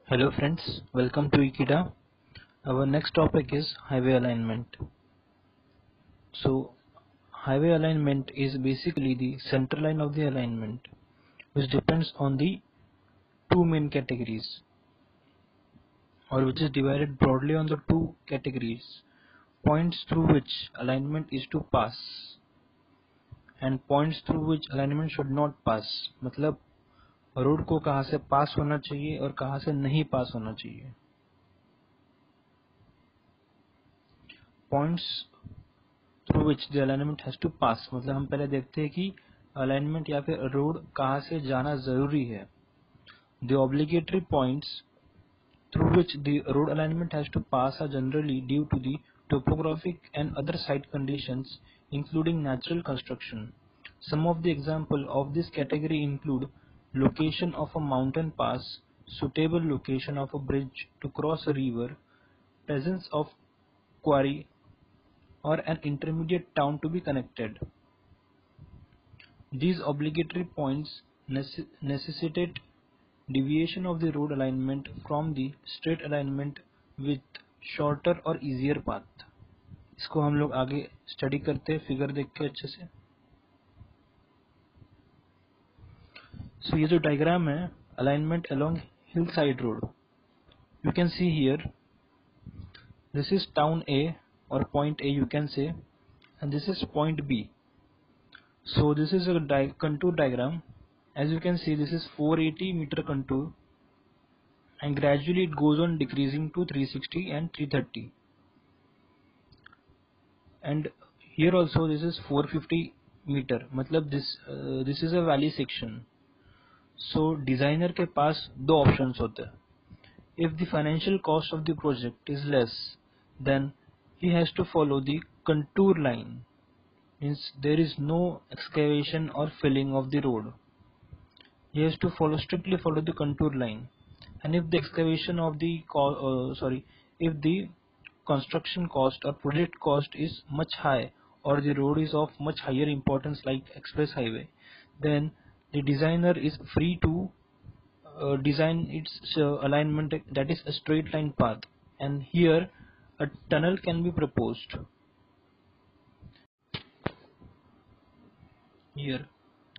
Hello friends, welcome to Ikeda. Our next topic is highway alignment. So, highway alignment is basically the center line of the alignment, which depends on the two main categories, or which is divided broadly on the two categories: points through which alignment is to pass and points through which alignment should not pass. मतलब road को कहाँ से पास होना चाहिए और कहाँ से नहीं पास होना चाहिए. Points through which the alignment has to pass, मतलब हम पहले देखते हैं कि alignment या फिर रोड कहाँ से जाना जरूरी है. The obligatory points through which the road alignment has to pass are generally due to the topographic and other site conditions, including natural construction. Some of the example of this category include location of a mountain pass, suitable location of a bridge to cross a river, presence of quarry or an intermediate town to be connected. These obligatory points necessitate deviation of the road alignment from the straight alignment with shorter or easier path. इसको हम लोग आगे study करते हैं figure देख के अच्छे से. सो ये जो डायग्राम है alignment along hill side road, you can see here this is town A और point A you can say, and this is point B. So this is a contour diagram. As you can see, this is 480 meter contour, and gradually it goes on decreasing to 360 and 330. And here also this is 450 meter. मतलब this is a valley section. So designer के पास दो options होते हैं. If the financial cost of the project is less, then he has to follow the contour line. Means there is no excavation or filling of the road. He has to strictly follow the contour line. And if the excavation of the if the construction cost or project cost is much high, or the road is of much higher importance like express highway, then the designer is free to design its alignment that is a straight line path, and here a tunnel can be proposed. Here,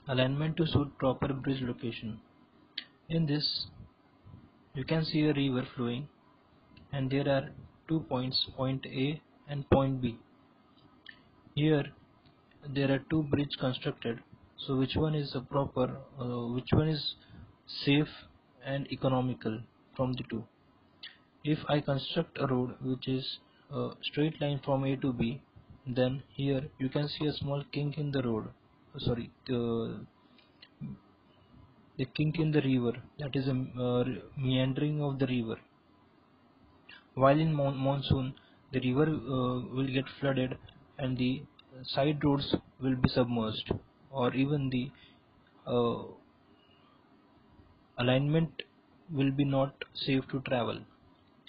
alignment to suit proper bridge location. In this, you can see a river flowing, and there are 2 points, point A and point B. Here, there are 2 bridges constructed. So which one is which one is safe and economical from the two? If I construct a road which is a straight line from A to B, then here you can see a small kink in the road. The kink in the river, that is a meandering of the river. While in monsoon, the river will get flooded and the side roads will be submerged, or even the uh, alignment will be not safe to travel.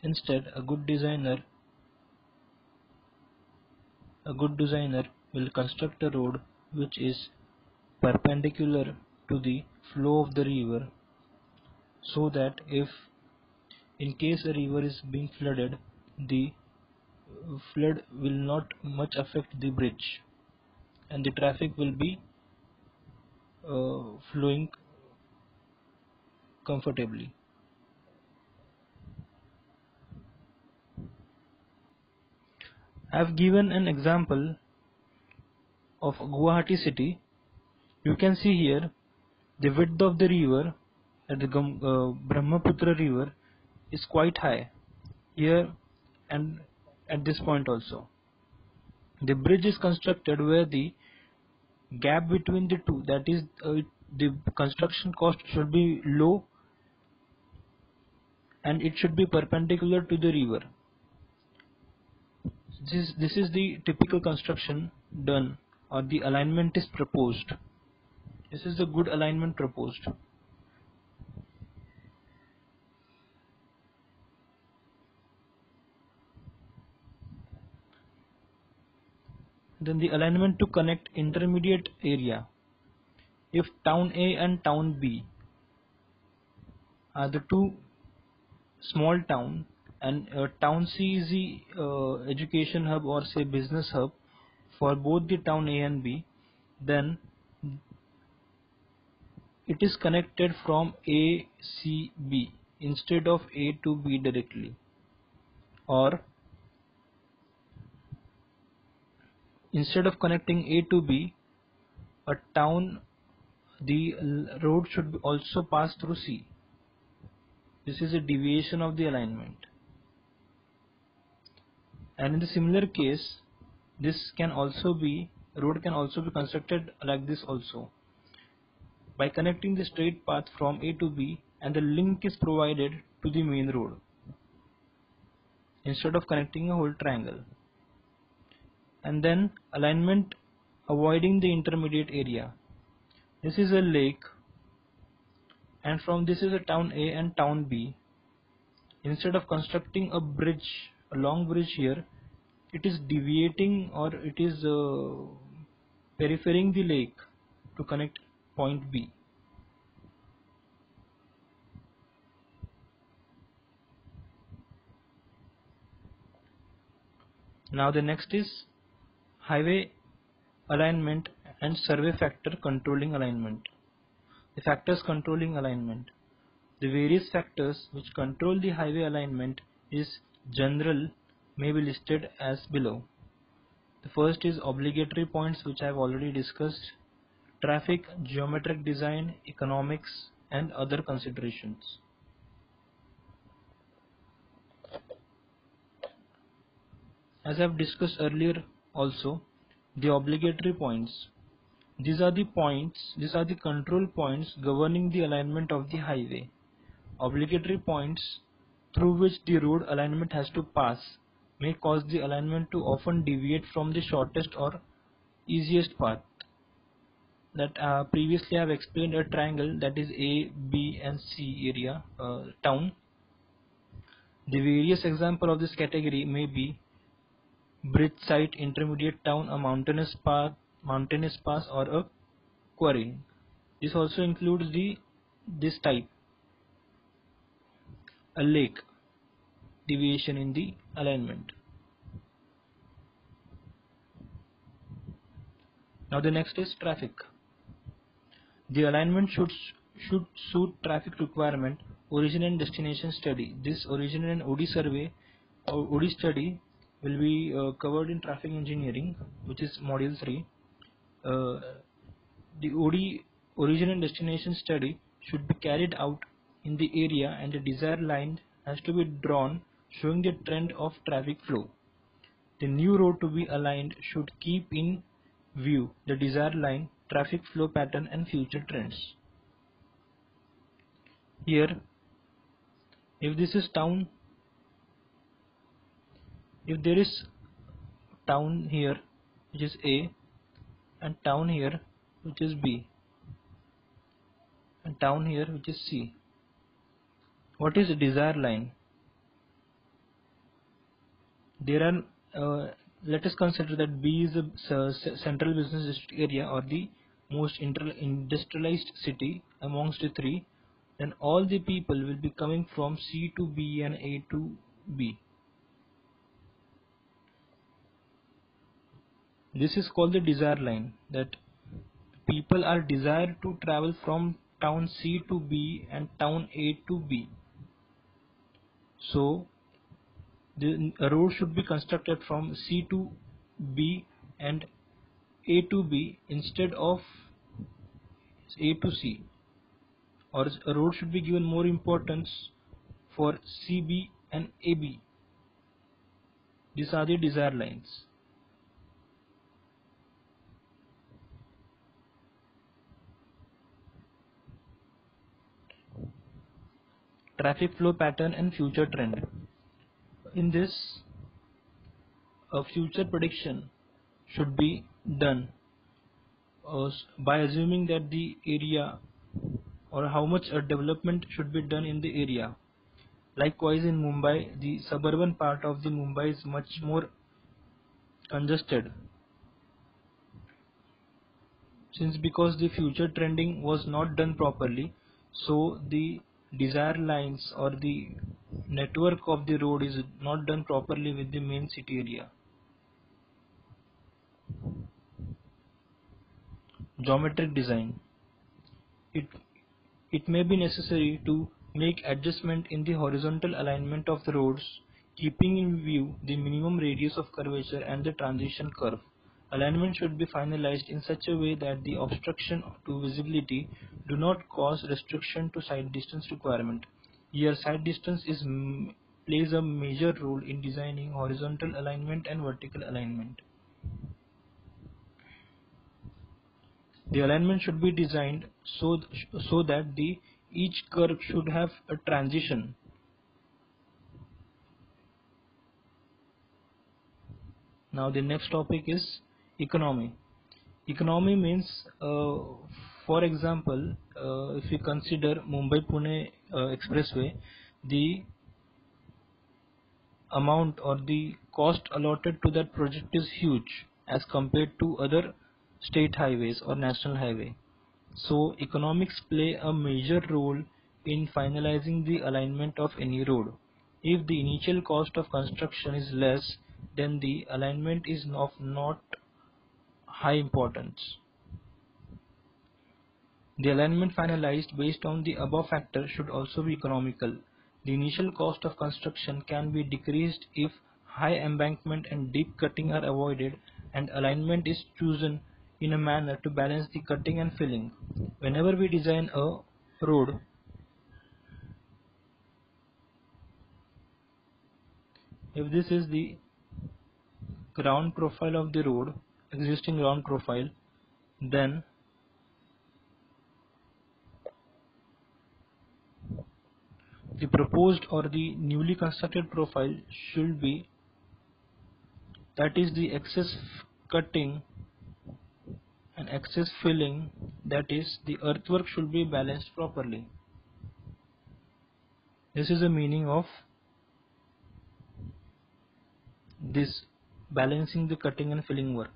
Instead, a good designer will construct a road which is perpendicular to the flow of the river, so that if in case a river is being flooded, the flood will not much affect the bridge, and the traffic will be flowing comfortably. I have given an example of Guwahati city. You can see here the width of the river at the Brahmaputra river is quite high here and at this point also. The bridge is constructed where the gap between the two, that is the construction cost should be low and it should be perpendicular to the river. This is the typical construction done, or the alignment is proposed. This is the good alignment proposed. Then the alignment to connect intermediate area. If town A and town B are the two small town and town C is the education hub or say business hub for both the town A and B, then it is connected from A, C, B instead of A to B directly. Or instead of connecting A to B, a town, the road should also pass through C. This is a deviation of the alignment. And in the similar case, this can also be, road can also be constructed like this also. By connecting the straight path from A to B and the link is provided to the main road instead of connecting a whole triangle. And then alignment avoiding the intermediate area. This is a lake and from this is a town A and town B. Instead of constructing a bridge, a long bridge here, it is deviating or it is peripherying the lake to connect point B. Now the next is highway alignment and survey factor controlling alignment. The factors controlling alignment. The various factors which control the highway alignment is general may be listed as below. The first is obligatory points, which I have already discussed, traffic, geometric design, economics and other considerations. As I have discussed earlier also, the obligatory points. These are the control points governing the alignment of the highway. Obligatory points through which the road alignment has to pass may cause the alignment to often deviate from the shortest or easiest path. That previously I have explained a triangle, that is A, B and C area, town. The various example of this category may be bridge site, intermediate town, a mountainous pass or a quarry. This also includes this type, a lake, deviation in the alignment. Now the next is traffic. The alignment should suit traffic requirement, origin and destination study. This origin and OD survey or OD study will be covered in traffic engineering, which is module 3. The OD, origin and destination study, should be carried out in the area and the desired line has to be drawn showing the trend of traffic flow. The new road to be aligned should keep in view the desired line, traffic flow pattern and future trends. Here, if this is town, if there is town here which is A and town here which is B and town here which is C, what is the desired line? There are let us consider that B is the central business district area or the most industrialized city amongst the three. Then all the people will be coming from C to B and A to B. This is called the desired line, that people are desired to travel from town C to B and town A to B. So the road should be constructed from C to B and A to B instead of A to C, or a road should be given more importance for CB and AB. These are the desired lines. Traffic flow pattern and future trend. In this, a future prediction should be done by assuming that the area or how much a development should be done in the area. Likewise in Mumbai, the suburban part of the Mumbai is much more congested, because the future trending was not done properly, so the desired lines or the network of the road is not done properly with the main city area. Geometric design. It, it may be necessary to make adjustment in the horizontal alignment of the roads, keeping in view the minimum radius of curvature and the transition curve. Alignment should be finalized in such a way that the obstruction to visibility do not cause restriction to side distance requirement. Here, side distance plays a major role in designing horizontal alignment and vertical alignment. The alignment should be designed so that each curve should have a transition. Now the next topic is economy. Economy means, for example, if we consider Mumbai-Pune expressway, the amount or the cost allotted to that project is huge as compared to other state highways or national highway. So economics play a major role in finalizing the alignment of any road. If the initial cost of construction is less, then the alignment is of not high importance. The alignment finalized based on the above factor should also be economical. The initial cost of construction can be decreased if high embankment and deep cutting are avoided and alignment is chosen in a manner to balance the cutting and filling. Whenever we design a road, if this is the ground profile of the road, existing ground profile, then the proposed or the newly constructed profile should be, that is the excess cutting and excess filling, that is the earthwork should be balanced properly. This is the meaning of this balancing the cutting and filling work.